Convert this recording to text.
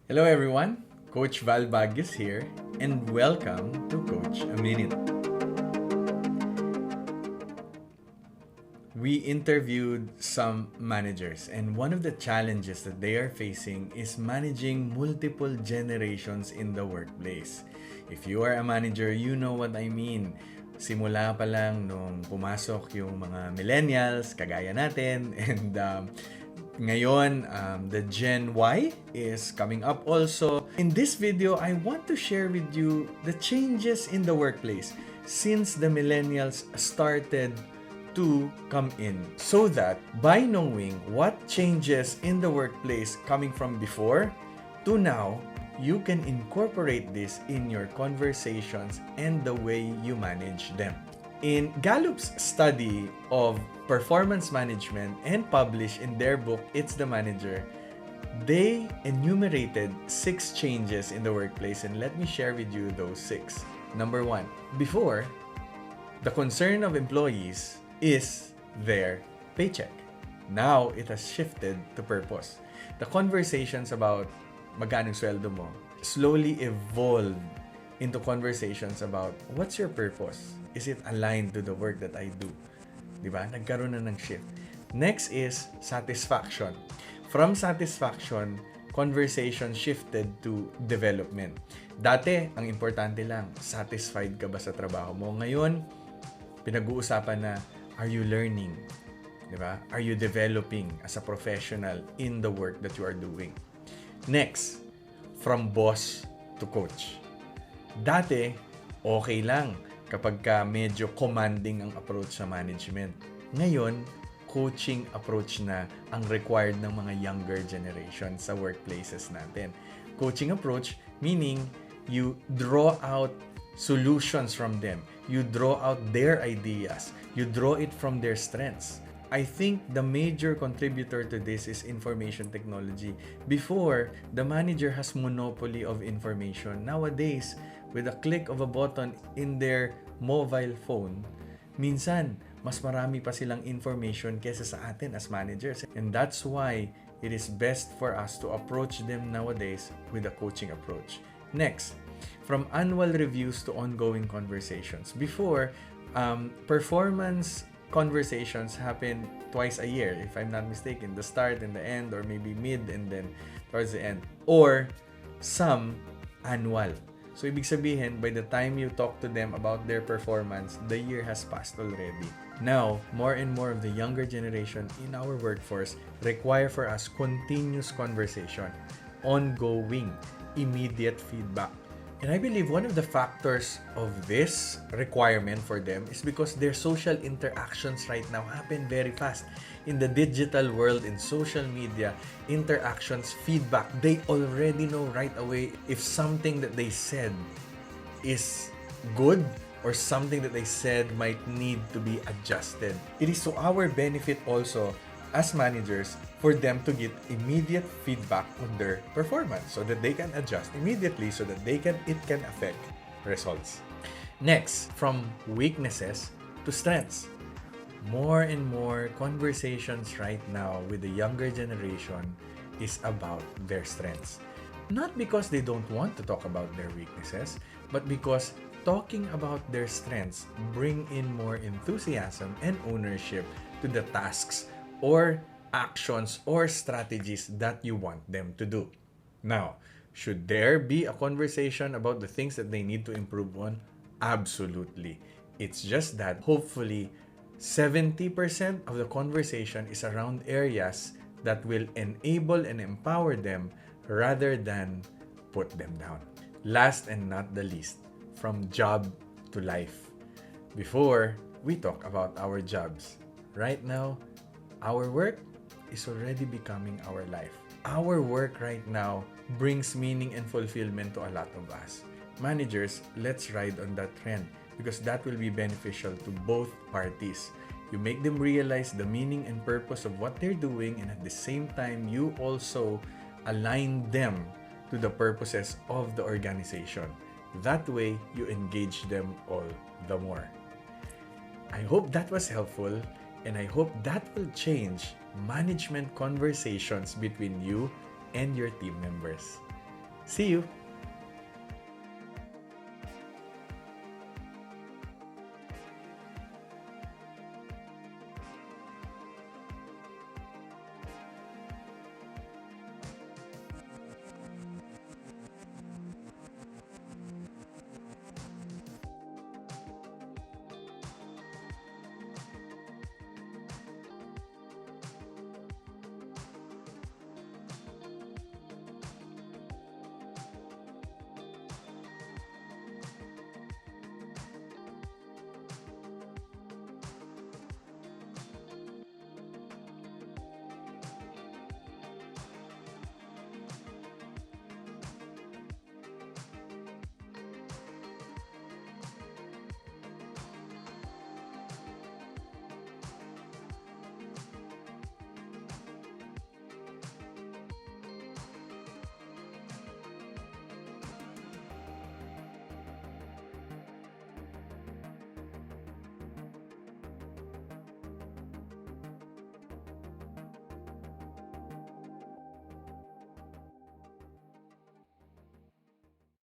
Hello everyone, Coach Val Baguios here, and welcome to Coach a Minute. We interviewed some managers, and one of the challenges that they are facing is managing multiple generations in the workplace. If you are a manager, you know what I mean. Simula pa lang nung pumasok yung mga millennials, kagaya natin, and ngayon, the Gen Y is coming up also. In this video, I want to share with you the changes in the workplace since the millennials started to come in, so that by knowing what changes in the workplace coming from before to now, you can incorporate this in your conversations and the way you manage them. In Gallup's study of performance management and published in their book, It's the Manager, they enumerated 6 changes in the workplace, and let me share with you those 6. Number 1, before, the concern of employees is their paycheck. Now, it has shifted to purpose. The conversations about magkano sweldo mo slowly evolved into conversations about what's your purpose? Is it aligned to the work that I do? Diba? Nagkaroon na ng shift. Next is satisfaction. From satisfaction, conversation shifted to development. Dati, ang importante lang, satisfied ka ba sa trabaho mo? Ngayon, pinag-uusapan na, are you learning? Diba? Are you developing as a professional in the work that you are doing? Next, from boss to coach. Dati, okay lang kapag ka medyo commanding ang approach sa management. Ngayon, coaching approach na ang required ng mga younger generation sa workplaces natin. Coaching approach meaning you draw out solutions from them. You draw out their ideas. You draw it from their strengths. I think the major contributor to this is information technology. Before, the manager has monopoly of information. Nowadays, with a click of a button in their mobile phone, minsan, mas marami pa silang information kesa sa atin as managers. And that's why it is best for us to approach them nowadays with a coaching approach. Next, from annual reviews to ongoing conversations. Before, performance conversations happen twice a year, if I'm not mistaken. The start and the end, or maybe mid and then towards the end. Or some annual. So, ibig sabihin, by the time you talk to them about their performance, the year has passed already. Now, more and more of the younger generation in our workforce require for us continuous conversation, ongoing, immediate feedback. And I believe one of the factors of this requirement for them is because their social interactions right now happen very fast. In the digital world, in social media, interactions, feedback, they already know right away if something that they said is good or something that they said might need to be adjusted. It is to our benefit also as managers for them to get immediate feedback on their performance so that they can adjust immediately so that it can affect results. Next, from weaknesses to strengths. More and more conversations right now with the younger generation is about their strengths. Not because they don't want to talk about their weaknesses, but because talking about their strengths bring in more enthusiasm and ownership to the tasks or actions or strategies that you want them to do. Now, should there be a conversation about the things that they need to improve on? Absolutely. It's just that hopefully 70% of the conversation is around areas that will enable and empower them rather than put them down. Last and not the least, from job to life. Before, we talk about our jobs. Right now, our work is already becoming our life. Our work right now brings meaning and fulfillment to a lot of us. Managers, let's ride on that trend because that will be beneficial to both parties. You make them realize the meaning and purpose of what they're doing, and at the same time, you also align them to the purposes of the organization. That way, you engage them all the more. I hope that was helpful, and I hope that will change management conversations between you and your team members. See you!